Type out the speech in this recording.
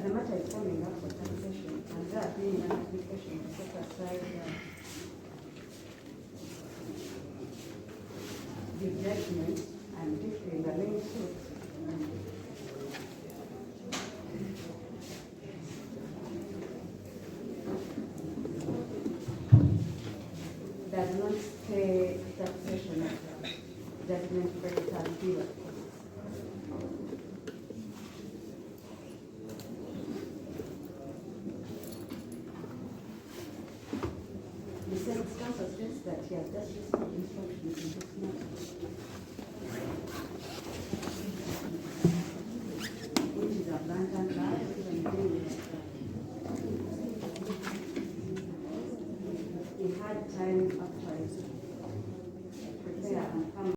The matter is coming up for taxation, and that being an application to set aside the judgment and if in the main suit. Does not stay taxation of judgment creditor giver. That he has just received instructions in this matter, which is abundant life, even doing he had hard time actually prepare and come